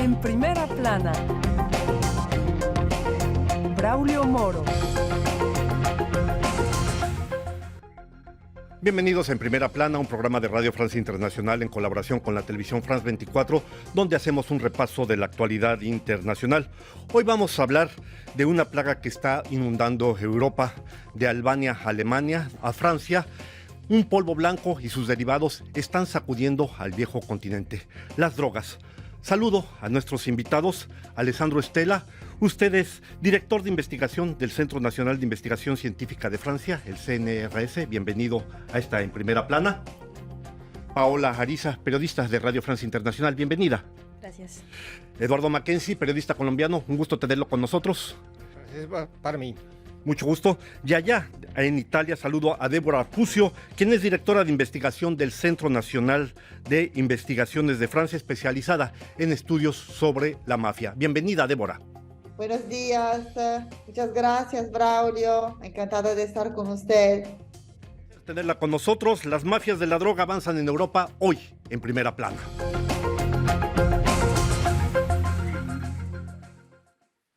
En primera plana, Braulio Moro. Bienvenidos a En Primera Plana, un programa de Radio Francia Internacional en colaboración con la televisión France 24, donde hacemos un repaso de la actualidad internacional. Hoy vamos a hablar de una plaga que está inundando Europa, de Albania a Alemania, a Francia. Un polvo blanco y sus derivados están sacudiendo al viejo continente, las drogas. Saludo a nuestros invitados. Alessandro Stella, usted es director de investigación del Centro Nacional de Investigación Científica de Francia, el CNRS. Bienvenido a esta En Primera Plana. Paola Ariza, periodista de Radio Francia Internacional. Bienvenida. Gracias. Eduardo Mackenzie, periodista colombiano. Un gusto tenerlo con nosotros. Para mí. Mucho gusto. Y allá en Italia saludo a Débora Puccio, quien es directora de investigación del Centro Nacional de Investigaciones de Francia, especializada en estudios sobre la mafia. Bienvenida, Débora. Buenos días, muchas gracias, Braulio, encantada de estar con usted. Tenerla con nosotros. Las mafias de la droga avanzan en Europa hoy, en Primera Plana.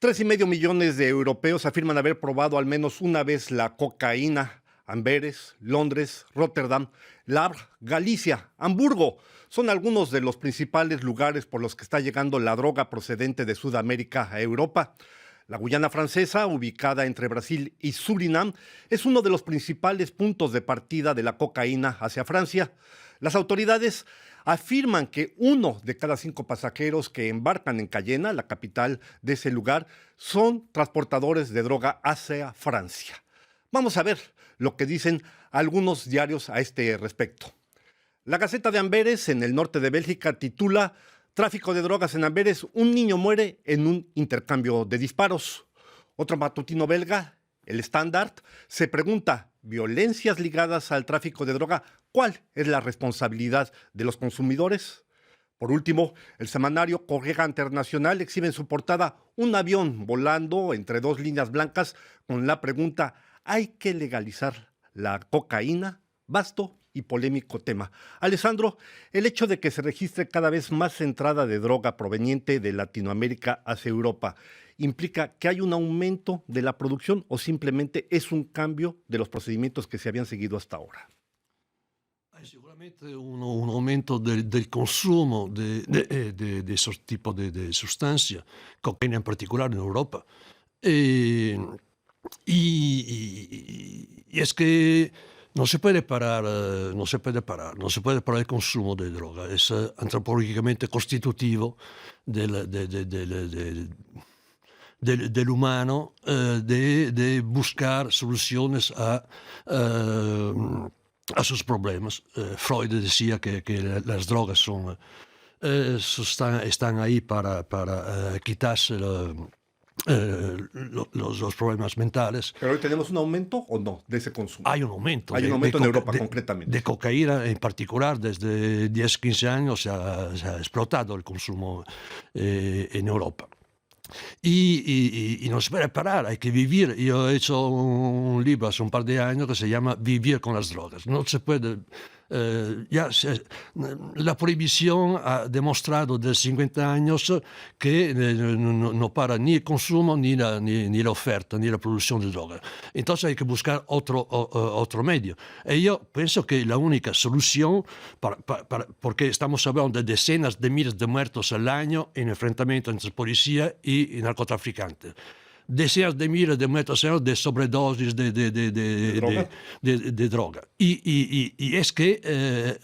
3,5 millones de europeos afirman haber probado al menos una vez la cocaína. Amberes, Londres, Rotterdam, Le Havre, Galicia, Hamburgo son algunos de los principales lugares por los que está llegando la droga procedente de Sudamérica a Europa. La Guyana francesa, ubicada entre Brasil y Surinam, es uno de los principales puntos de partida de la cocaína hacia Francia. Las autoridades afirman que 1 de cada 5 pasajeros que embarcan en Cayena, la capital de ese lugar, son transportadores de droga hacia Francia. Vamos a ver lo que dicen algunos diarios a este respecto. La Gaceta de Amberes, en el norte de Bélgica, titula Tráfico de drogas en Amberes, un niño muere en un intercambio de disparos. Otro matutino belga, El Standard, se pregunta, ¿violencias ligadas al tráfico de droga? ¿Cuál es la responsabilidad de los consumidores? Por último, el semanario Corriere Internacional exhibe en su portada un avión volando entre 2 líneas blancas con la pregunta, ¿hay que legalizar la cocaína? Vasto y polémico tema. Alessandro, el hecho de que se registre cada vez más entrada de droga proveniente de Latinoamérica hacia Europa, ¿implica que hay un aumento de la producción o simplemente es un cambio de los procedimientos que se habían seguido hasta ahora? Hay sicuramente un aumento del consumo de esos tipos de sustancias, cocaína en particular en Europa. Y es que no se puede parar el consumo de droga. Es antropológicamente constitutivo del humano de buscar soluciones a sus problemas. Freud decía que las drogas están ahí para quitarse los problemas mentales. ¿Pero hoy tenemos un aumento o no de ese consumo? Hay un aumento. Hay un aumento en Europa concretamente. De cocaína en particular, desde 10-15 años se ha explotado el consumo en Europa. Y no se puede parar, hay que vivir. Yo he hecho un libro hace un par de años que se llama Vivir con las drogas. No se puede... la prohibición ha demostrado desde 50 años que no para ni el consumo, ni la oferta, ni la producción de drogas. Entonces hay que buscar otro medio. Y yo pienso que la única solución, porque estamos hablando de decenas de miles de muertos al año en enfrentamiento entre policía y narcotraficantes. Decenas de miles de muertos de sobredosis de droga. Y es que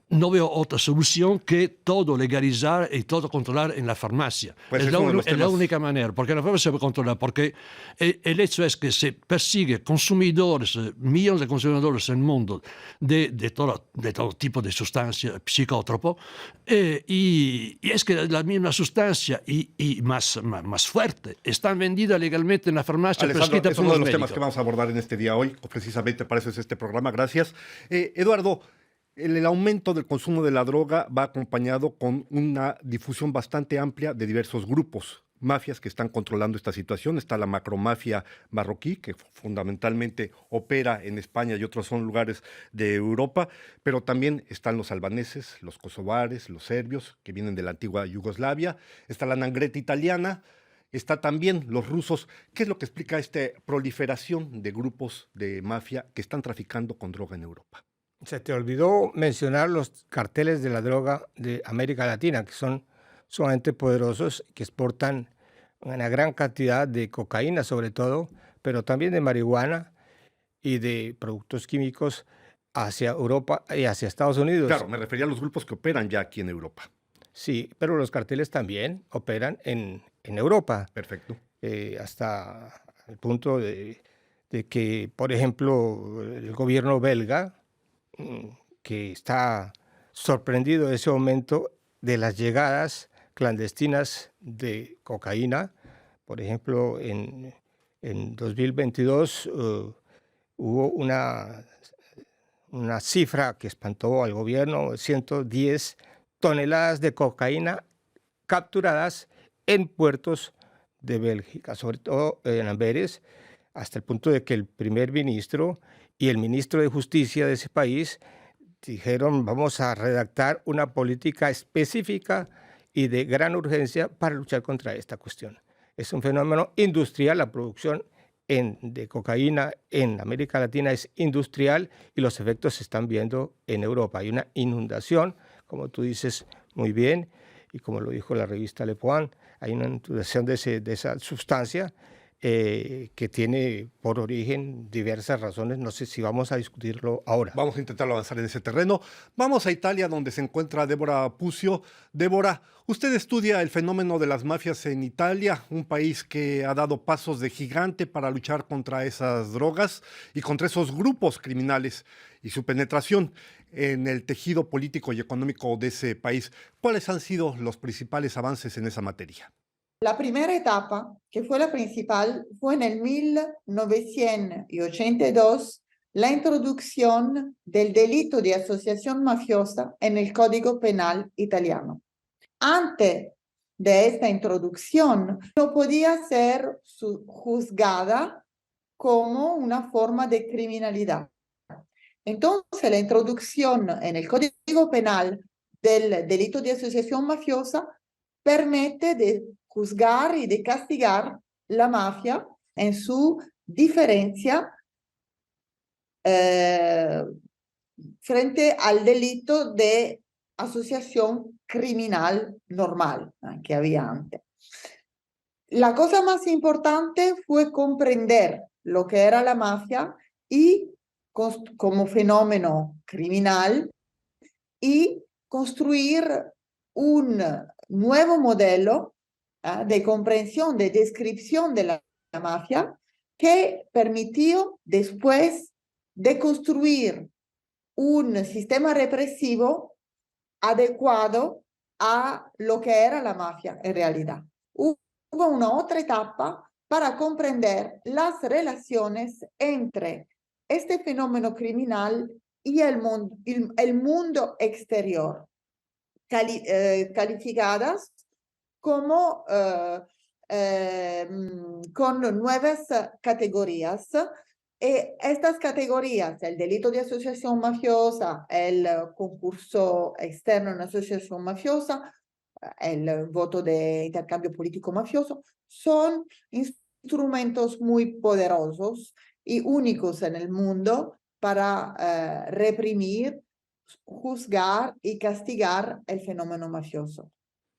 no veo otra solución que todo legalizar y todo controlar en la farmacia. Pues es la única manera, porque la farmacia se puede controlar, porque el hecho es que se persigue consumidores, millones de consumidores en el mundo de todo tipo de sustancias psicótropas, y es que la misma sustancia y más fuerte están vendidas legalmente en la farmacia. Alessandro, es uno de los temas que vamos a abordar en este día hoy, precisamente para eso es este programa. Gracias. Eduardo, el aumento del consumo de la droga va acompañado con una difusión bastante amplia de diversos grupos. mafias que están controlando esta situación. Está la macromafia marroquí, que fundamentalmente opera en España y otros son lugares de Europa, pero también están los albaneses, los kosovares, los serbios, que vienen de la antigua Yugoslavia. Está la Ndrangheta italiana, está también los rusos. ¿Qué es lo que explica esta proliferación de grupos de mafia que están traficando con droga en Europa? Se te olvidó mencionar los carteles de la droga de América Latina, que son sumamente poderosos, que exportan una gran cantidad de cocaína sobre todo, pero también de marihuana y de productos químicos hacia Europa y hacia Estados Unidos. Claro, me refería a los grupos que operan ya aquí en Europa. Sí, pero los carteles también operan en Europa, Perfecto. hasta el punto de que, por ejemplo, el gobierno belga, que está sorprendido de ese aumento de las llegadas clandestinas de cocaína. Por ejemplo, en 2022 hubo una cifra que espantó al gobierno: 110 toneladas de cocaína capturadas en puertos de Bélgica, sobre todo en Amberes, hasta el punto de que el primer ministro y el ministro de Justicia de ese país dijeron: vamos a redactar una política específica y de gran urgencia para luchar contra esta cuestión. Es un fenómeno industrial, la producción de cocaína en América Latina es industrial y los efectos se están viendo en Europa. Hay una inundación, como tú dices muy bien, y como lo dijo la revista Le Point, hay una inundación de esa sustancia que tiene por origen diversas razones. No sé si vamos a discutirlo ahora. Vamos a intentar avanzar en ese terreno. Vamos a Italia, donde se encuentra Débora Puccio. Débora, usted estudia el fenómeno de las mafias en Italia, un país que ha dado pasos de gigante para luchar contra esas drogas y contra esos grupos criminales y su penetración en el tejido político y económico de ese país. ¿Cuáles han sido los principales avances en esa materia? La primera etapa, que fue la principal, fue en el 1982, la introducción del delito de asociación mafiosa en el Código Penal italiano. Antes de esta introducción, no podía ser juzgada como una forma de criminalidad. Entonces, la introducción en el Código Penal del delito de asociación mafiosa permite de juzgar y de castigar la mafia en su diferencia frente al delito de asociación criminal normal que había antes. La cosa más importante fue comprender lo que era la mafia y como fenómeno criminal y construir un nuevo modelo de comprensión, de descripción de la mafia que permitió después de construir un sistema represivo adecuado a lo que era la mafia en realidad. Hubo una otra etapa para comprender las relaciones entre este fenómeno criminal y el mundo exterior, calificadas como con nuevas categorías. Estas categorías, el delito de asociación mafiosa, el concurso externo en asociación mafiosa, el voto de intercambio político mafioso, son instrumentos muy poderosos y únicos en el mundo para reprimir, juzgar y castigar el fenómeno mafioso.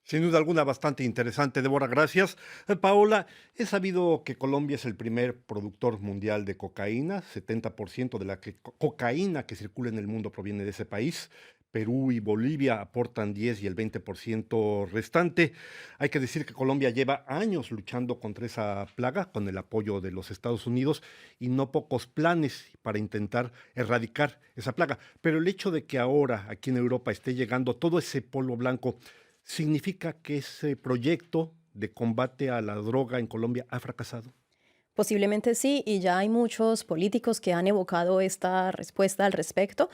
Sin duda alguna, bastante interesante, Débora, gracias. Paola, he sabido que Colombia es el primer productor mundial de cocaína. 70% de la cocaína que circula en el mundo proviene de ese país. Perú y Bolivia aportan 10 y el 20% restante. Hay que decir que Colombia lleva años luchando contra esa plaga con el apoyo de los Estados Unidos y no pocos planes para intentar erradicar esa plaga. Pero el hecho de que ahora aquí en Europa esté llegando todo ese polvo blanco, ¿significa que ese proyecto de combate a la droga en Colombia ha fracasado? Posiblemente sí, y ya hay muchos políticos que han evocado esta respuesta al respecto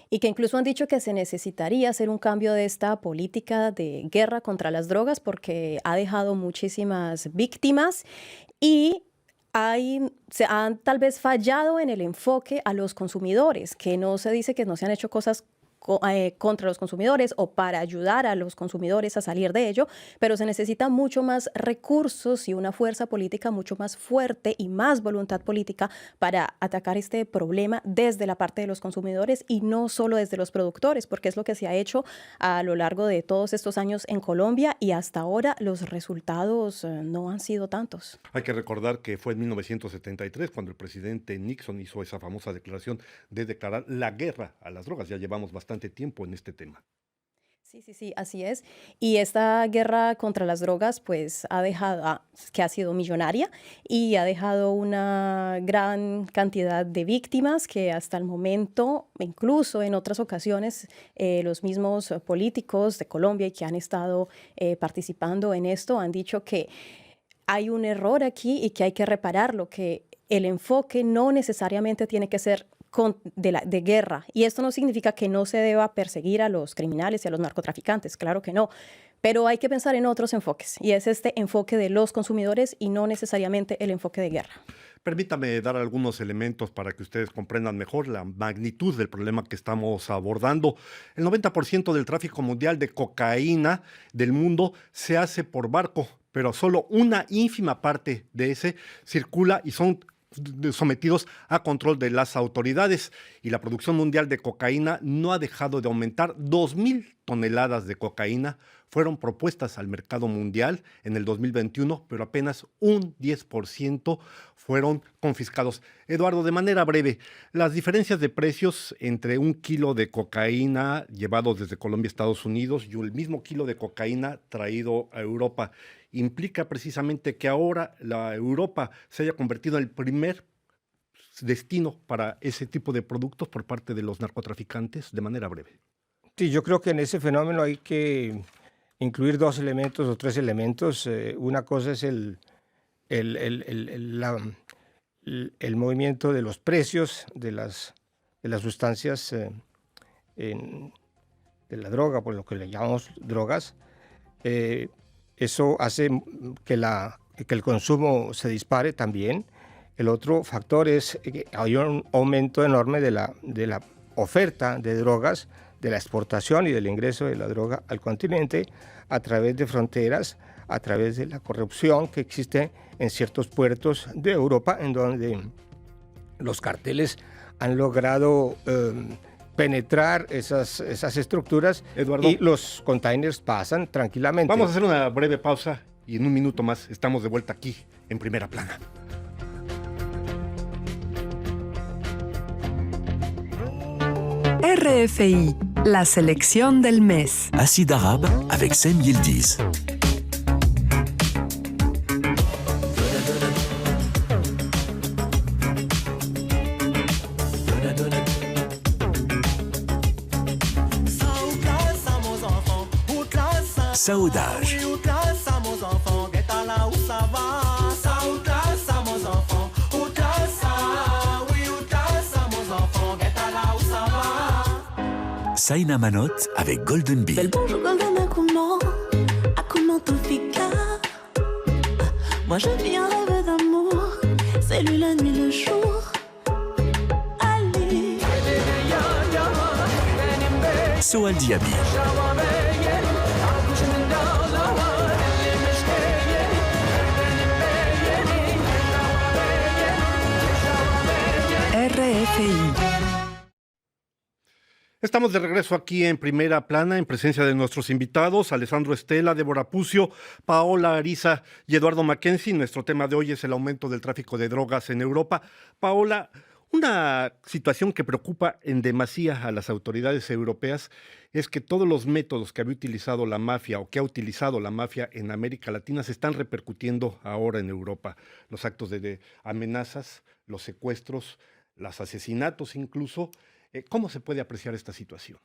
y que incluso han dicho que se necesitaría hacer un cambio de esta política de guerra contra las drogas porque ha dejado muchísimas víctimas y se han tal vez fallado en el enfoque a los consumidores, que no se dice que no se han hecho cosas contra los consumidores o para ayudar a los consumidores a salir de ello, pero se necesita mucho más recursos y una fuerza política mucho más fuerte y más voluntad política para atacar este problema desde la parte de los consumidores y no solo desde los productores, porque es lo que se ha hecho a lo largo de todos estos años en Colombia y hasta ahora los resultados no han sido tantos. Hay que recordar que fue en 1973 cuando el presidente Nixon hizo esa famosa declaración de declarar la guerra a las drogas. Ya llevamos bastante tiempo en este tema. Sí, así es. Y esta guerra contra las drogas, pues, ha dejado, que ha sido millonaria y ha dejado una gran cantidad de víctimas que hasta el momento, incluso en otras ocasiones, los mismos políticos de Colombia y que han estado participando en esto han dicho que hay un error aquí y que hay que repararlo, que el enfoque no necesariamente tiene que ser de guerra. Y esto no significa que no se deba perseguir a los criminales y a los narcotraficantes, claro que no. Pero hay que pensar en otros enfoques, y es este enfoque de los consumidores y no necesariamente el enfoque de guerra. Permítame dar algunos elementos para que ustedes comprendan mejor la magnitud del problema que estamos abordando. El 90% del tráfico mundial de cocaína del mundo se hace por barco, pero solo una ínfima parte de ese circula y son sometidos a control de las autoridades. Y la producción mundial de cocaína no ha dejado de aumentar. 2.000 toneladas de cocaína fueron propuestas al mercado mundial en el 2021, pero apenas un 10% fueron confiscados. Eduardo, de manera breve, las diferencias de precios entre un kilo de cocaína llevado desde Colombia a Estados Unidos y el mismo kilo de cocaína traído a Europa implica precisamente que ahora la Europa se haya convertido en el primer destino para ese tipo de productos por parte de los narcotraficantes, de manera breve. Sí, yo creo que en ese fenómeno hay que incluir dos elementos o tres elementos. Una cosa es el movimiento de los precios de las sustancias de la droga, por lo que le llamamos drogas. Eso hace que el consumo se dispare también. El otro factor es que hay un aumento enorme de la oferta de drogas, de la exportación y del ingreso de la droga al continente a través de fronteras, a través de la corrupción que existe en ciertos puertos de Europa, en donde los carteles han logrado penetrar esas estructuras, Eduardo, y los containers pasan tranquilamente. Vamos a hacer una breve pausa y en un minuto más estamos de vuelta aquí en Primera Plana. RFI, la selección del mes. Acide arabe avec Sem Yildiz. Saudage. Saina Manot avec Golden Bee. Bel bonjour Golden, à comment tout fica. Moi je vis un rêve d'amour, c'est lui la nuit le jour. Allez. Soal Diaby. RFI. Estamos de regreso aquí en Primera Plana en presencia de nuestros invitados, Alessandro Stella, Débora Pucio, Paola Ariza y Eduardo Mackenzie. Nuestro tema de hoy es el aumento del tráfico de drogas en Europa. Paola, una situación que preocupa en demasía a las autoridades europeas es que todos los métodos que había utilizado la mafia o que ha utilizado la mafia en América Latina se están repercutiendo ahora en Europa. Los actos de amenazas, los secuestros, los asesinatos incluso. ¿Cómo se puede apreciar esta situación?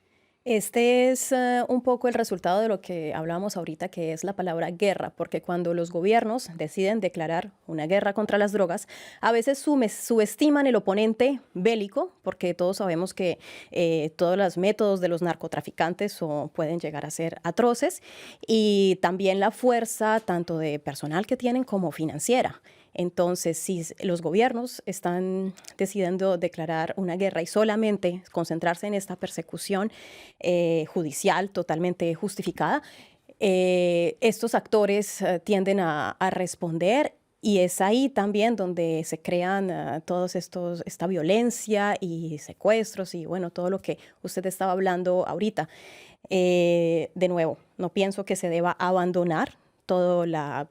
Este es un poco el resultado de lo que hablábamos ahorita, que es la palabra guerra, porque cuando los gobiernos deciden declarar una guerra contra las drogas, a veces subestiman el oponente bélico, porque todos sabemos que todos los métodos de los narcotraficantes pueden llegar a ser atroces, y también la fuerza tanto de personal que tienen como financiera. Entonces, si los gobiernos están decidiendo declarar una guerra y solamente concentrarse en esta persecución judicial totalmente justificada, estos actores tienden a responder, y es ahí también donde se crean esta violencia y secuestros y bueno, todo lo que usted estaba hablando ahorita. De nuevo, no pienso que se deba abandonar toda la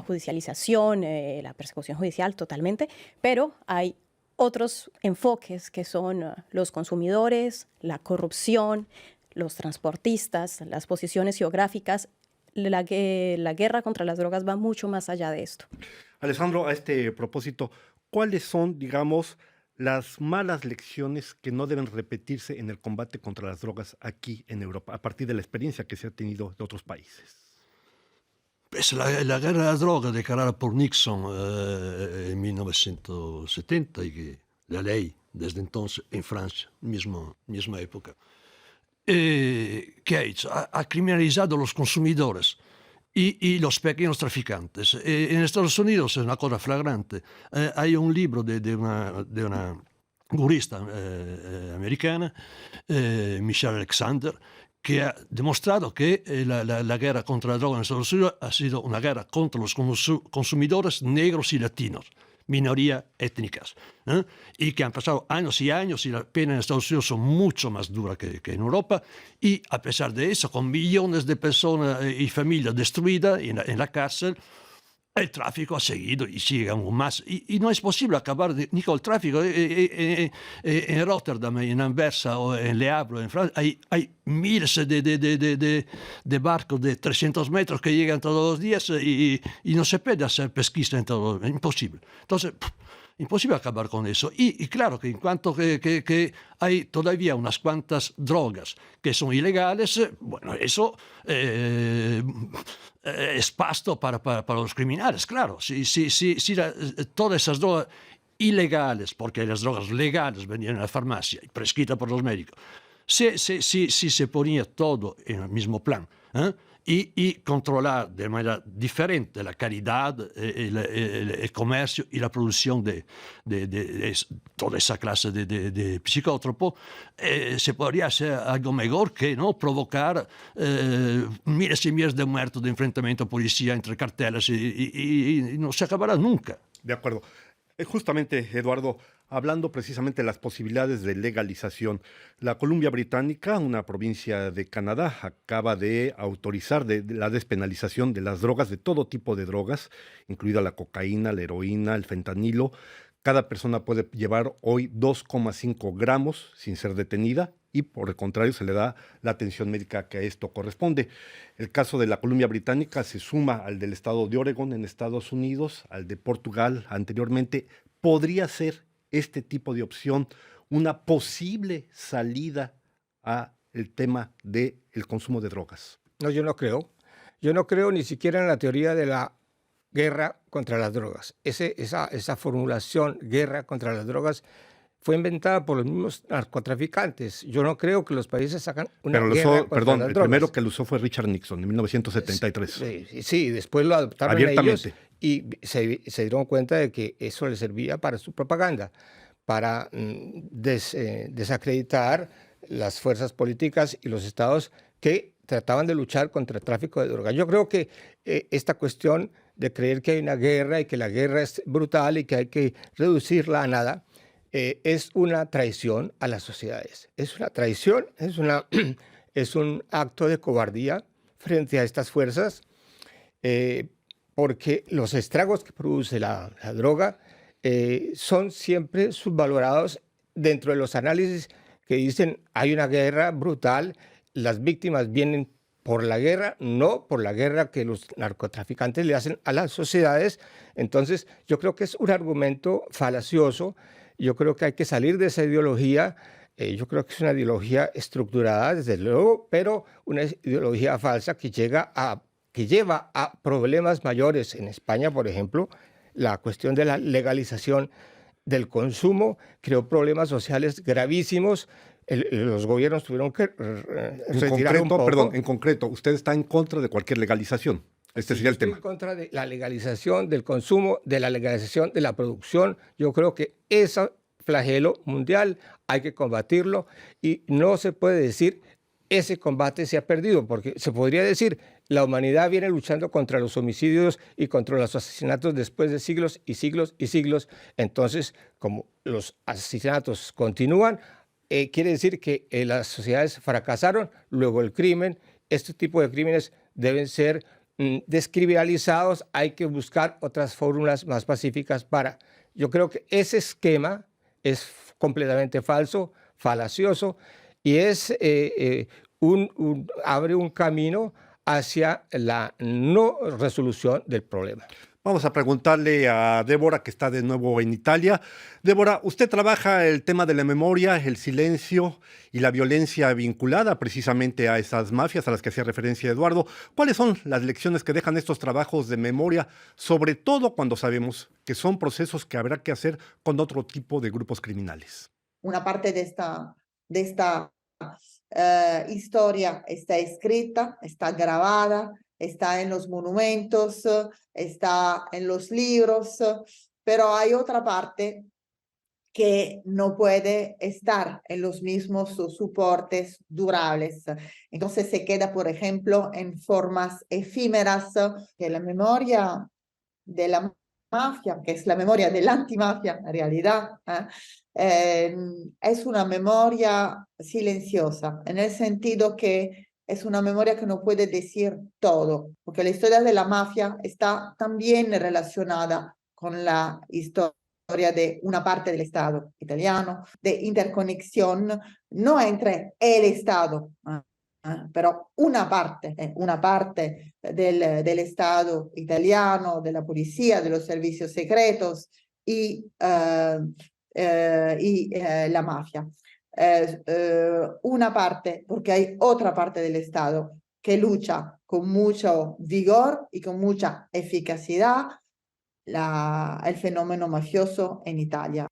judicialización, la persecución judicial totalmente, pero hay otros enfoques que son los consumidores, la corrupción, los transportistas, las posiciones geográficas. La guerra contra las drogas va mucho más allá de esto. Alessandro, a este propósito, ¿cuáles son, digamos, las malas lecciones que no deben repetirse en el combate contra las drogas aquí en Europa, a partir de la experiencia que se ha tenido de otros países? Pues la guerra de las drogas declarada por Nixon en 1970 y que la ley desde entonces en Francia, misma época. ¿Qué ha hecho? Ha criminalizado a los consumidores y los pequeños traficantes. En Estados Unidos es una cosa flagrante. Hay un libro de una jurista americana, Michelle Alexander, que ha demostrado que la guerra contra la droga en Estados Unidos ha sido una guerra contra los consumidores negros y latinos, minorías étnicas, y que han pasado años y años y las penas en Estados Unidos son mucho más duras que en Europa, y a pesar de eso, con millones de personas y familias destruidas en la cárcel, el tráfico ha seguido y sigue aún más. Y no es posible acabar ni con el tráfico. En Rotterdam, en Anversa o en Le Havre, en Francia, hay miles de barcos de 300 metros que llegan todos los días y no se puede hacer pesquisa en todo. Es imposible. Entonces, imposible acabar con eso. Y claro que en cuanto que hay todavía unas cuantas drogas que son ilegales, bueno, eso es pasto para los criminales, claro. Si todas esas drogas ilegales, porque las drogas legales venían a la farmacia y prescritas por los médicos, si se ponía todo en el mismo plan, y controlar de manera diferente la calidad, el comercio y la producción de toda esa clase de psicótropos, se podría hacer algo mejor que no provocar miles y miles de muertos de enfrentamiento policía entre carteles y no se acabará nunca. De acuerdo. Justamente, Eduardo, hablando precisamente de las posibilidades de legalización, la Columbia Británica, una provincia de Canadá, acaba de autorizar la despenalización de las drogas, de todo tipo de drogas, incluida la cocaína, la heroína, el fentanilo. Cada persona puede llevar hoy 2,5 gramos sin ser detenida y por el contrario se le da la atención médica que a esto corresponde. El caso de la Columbia Británica se suma al del estado de Oregon en Estados Unidos, al de Portugal anteriormente. ¿Podría ser este tipo de opción una posible salida al tema del consumo de drogas? No, yo no creo. Yo no creo ni siquiera en la teoría de la guerra contra las drogas. Esa formulación, guerra contra las drogas, fue inventada por los mismos narcotraficantes. Yo no creo que los países hagan una guerra contra las drogas. El primero que lo usó fue Richard Nixon en 1973. Sí, después lo adoptaron abiertamente. Ellos y se dieron cuenta de que eso les servía para su propaganda, para desacreditar las fuerzas políticas y los estados que trataban de luchar contra el tráfico de drogas. Yo creo que esta cuestión de creer que hay una guerra y que la guerra es brutal y que hay que reducirla a nada, es una traición a las sociedades. Es una traición, es un acto de cobardía frente a estas fuerzas, porque los estragos que produce la droga son siempre subvalorados dentro de los análisis que dicen hay una guerra brutal, las víctimas vienen por la guerra, no por la guerra que los narcotraficantes le hacen a las sociedades. Entonces, yo creo que es un argumento falacioso. Yo creo que hay que salir de esa ideología Yo creo que es una ideología estructurada, desde luego, pero una ideología falsa que lleva a problemas mayores. En España, por ejemplo, la cuestión de la legalización del consumo creó problemas sociales gravísimos. Los gobiernos tuvieron que retirar un poco. Perdón, en concreto, usted está en contra de cualquier legalización. Este sería el tema. Estoy en contra de la legalización del consumo, de la legalización de la producción. Yo creo que ese flagelo mundial hay que combatirlo y no se puede decir ese combate se ha perdido, porque se podría decir la humanidad viene luchando contra los homicidios y contra los asesinatos después de siglos y siglos y siglos. Entonces, como los asesinatos continúan, quiere decir que las sociedades fracasaron. Luego el crimen, este tipo de crímenes deben ser descriminalizados. Hay que buscar otras fórmulas más pacíficas para... Yo creo que ese esquema es completamente falso, falacioso, y es abre un camino hacia la no resolución del problema. Vamos a preguntarle a Débora, que está de nuevo en Italia. Débora, usted trabaja el tema de la memoria, el silencio y la violencia vinculada precisamente a esas mafias a las que hacía referencia Eduardo. ¿Cuáles son las lecciones que dejan estos trabajos de memoria, sobre todo cuando sabemos que son procesos que habrá que hacer con otro tipo de grupos criminales? Una parte de esta historia está escrita, está grabada, está en los monumentos, está en los libros, pero hay otra parte que no puede estar en los mismos soportes durables. Entonces se queda, por ejemplo, en formas efímeras, que la memoria de la mafia, que es la memoria de la antimafia en realidad, es una memoria silenciosa, en el sentido que es una memoria que no puede decir todo, porque la historia de la mafia está también relacionada con la historia de una parte del Estado italiano, de interconexión, no entre el Estado, pero una parte del Estado italiano, de la policía, de los servicios secretos y la mafia. Una parte, porque hay otra parte del Estado que lucha con mucho vigor y con mucha eficacidad el fenómeno mafioso en Italia.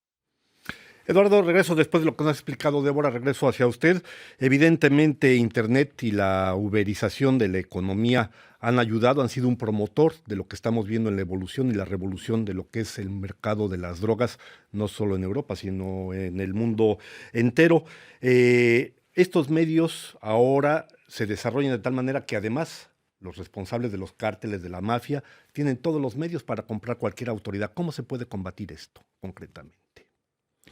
Eduardo, regreso después de lo que nos ha explicado Débora, regreso hacia usted. Evidentemente, Internet y la uberización de la economía han ayudado, han sido un promotor de lo que estamos viendo en la evolución y la revolución de lo que es el mercado de las drogas, no solo en Europa, sino en el mundo entero. Estos medios ahora se desarrollan de tal manera que además los responsables de los cárteles de la mafia tienen todos los medios para comprar cualquier autoridad. ¿Cómo se puede combatir esto concretamente?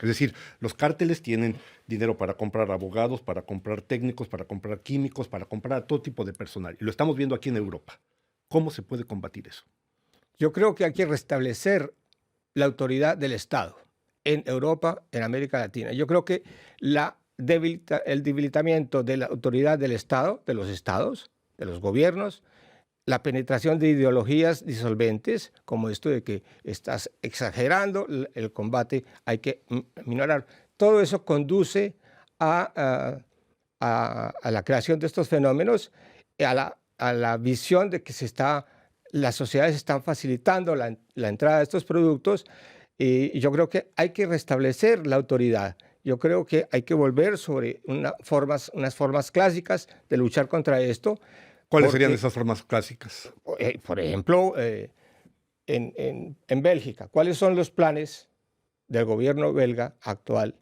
Es decir, los cárteles tienen dinero para comprar abogados, para comprar técnicos, para comprar químicos, para comprar a todo tipo de personal. Y lo estamos viendo aquí en Europa. ¿Cómo se puede combatir eso? Yo creo que hay que restablecer la autoridad del Estado en Europa, en América Latina. Yo creo que el debilitamiento de la autoridad del Estado, de los estados, de los gobiernos, la penetración de ideologías disolventes, como esto de que estás exagerando el combate, hay que minorar. Todo eso conduce a la creación de estos fenómenos, a la visión de que las sociedades están facilitando la entrada de estos productos, y yo creo que hay que restablecer la autoridad. Yo creo que hay que volver sobre unas formas clásicas de luchar contra esto. ¿Cuáles serían esas formas clásicas? Por ejemplo, en Bélgica, ¿cuáles son los planes del gobierno belga actual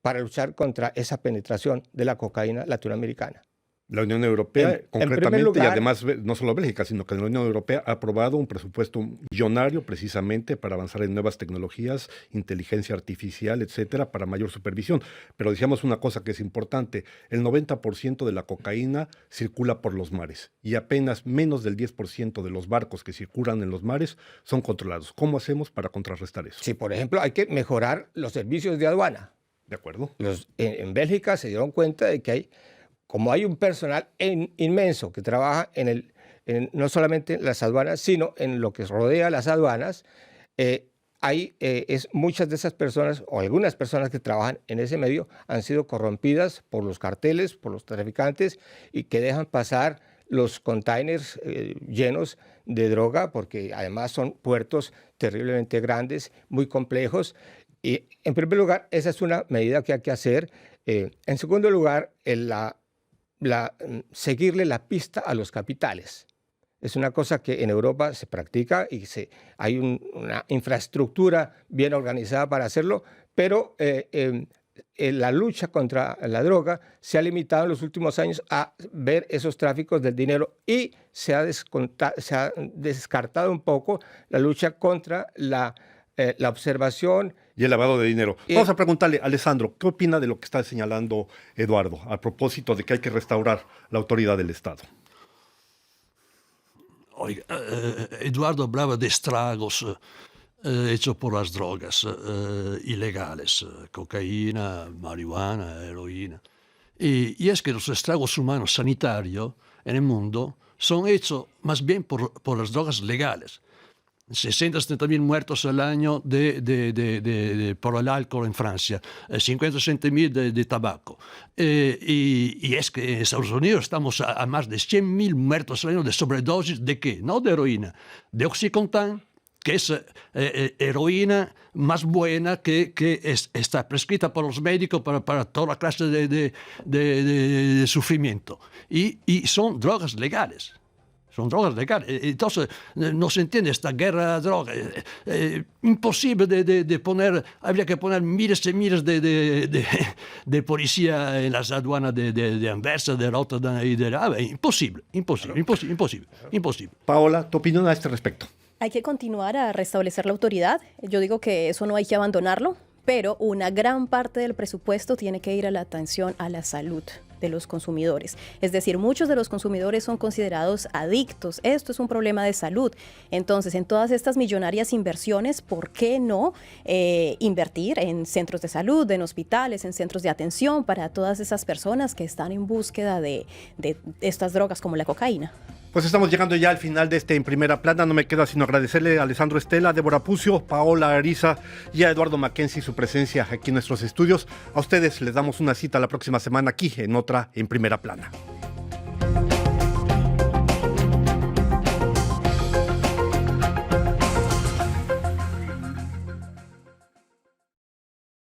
para luchar contra esa penetración de la cocaína latinoamericana? La Unión Europea, concretamente, y además no solo Bélgica, sino que la Unión Europea ha aprobado un presupuesto millonario precisamente para avanzar en nuevas tecnologías, inteligencia artificial, etcétera, para mayor supervisión. Pero decíamos una cosa que es importante, el 90% de la cocaína circula por los mares y apenas menos del 10% de los barcos que circulan en los mares son controlados. ¿Cómo hacemos para contrarrestar eso? Sí, por ejemplo, hay que mejorar los servicios de aduana. ¿De acuerdo? En Bélgica se dieron cuenta de que como hay un personal inmenso que trabaja no solamente en las aduanas, sino en lo que rodea las aduanas, muchas de esas personas o algunas personas que trabajan en ese medio han sido corrompidas por los carteles, por los traficantes y que dejan pasar los containers llenos de droga, porque además son puertos terriblemente grandes, muy complejos. Y en primer lugar, esa es una medida que hay que hacer. En segundo lugar, seguirle la pista a los capitales. Es una cosa que en Europa se practica y hay una infraestructura bien organizada para hacerlo, pero la lucha contra la droga se ha limitado en los últimos años a ver esos tráficos del dinero y se ha descartado un poco la lucha contra la observación y el lavado de dinero. Vamos a preguntarle a Alessandro, ¿qué opina de lo que está señalando Eduardo a propósito de que hay que restaurar la autoridad del Estado? Oiga, Eduardo hablaba de estragos hechos por las drogas ilegales, cocaína, marihuana, heroína. Y es que los estragos humanos sanitarios en el mundo son hechos más bien por las drogas legales. 60-70 mil muertos al año por el alcohol en Francia, 50-60 mil de tabaco. Y es que en Estados Unidos estamos a más de 100 mil muertos al año de sobredosis. ¿De qué? No de heroína, de Oxycontin, que es heroína más buena que está prescrita por los médicos para toda clase de sufrimiento. Y son drogas legales. Son drogas legales. Entonces, no se entiende esta guerra de drogas. Imposible de poner, habría que poner miles y miles de policía en las aduanas de Anversa, de Rotterdam y de... Imposible. Paola, ¿tu opinión a este respecto? Hay que continuar a restablecer la autoridad. Yo digo que eso no hay que abandonarlo, pero una gran parte del presupuesto tiene que ir a la atención a la salud de los consumidores. Es decir, muchos de los consumidores son considerados adictos. Esto es un problema de salud. Entonces, en todas estas millonarias inversiones, ¿por qué no invertir en centros de salud, en hospitales, en centros de atención para todas esas personas que están en búsqueda de estas drogas como la cocaína? Pues estamos llegando ya al final de En Primera Plana. No me queda sino agradecerle a Alessandro Stella, a Débora Pucio, Paola Ariza y a Eduardo Mackenzie su presencia aquí en nuestros estudios. A ustedes les damos una cita la próxima semana aquí en otra En Primera Plana.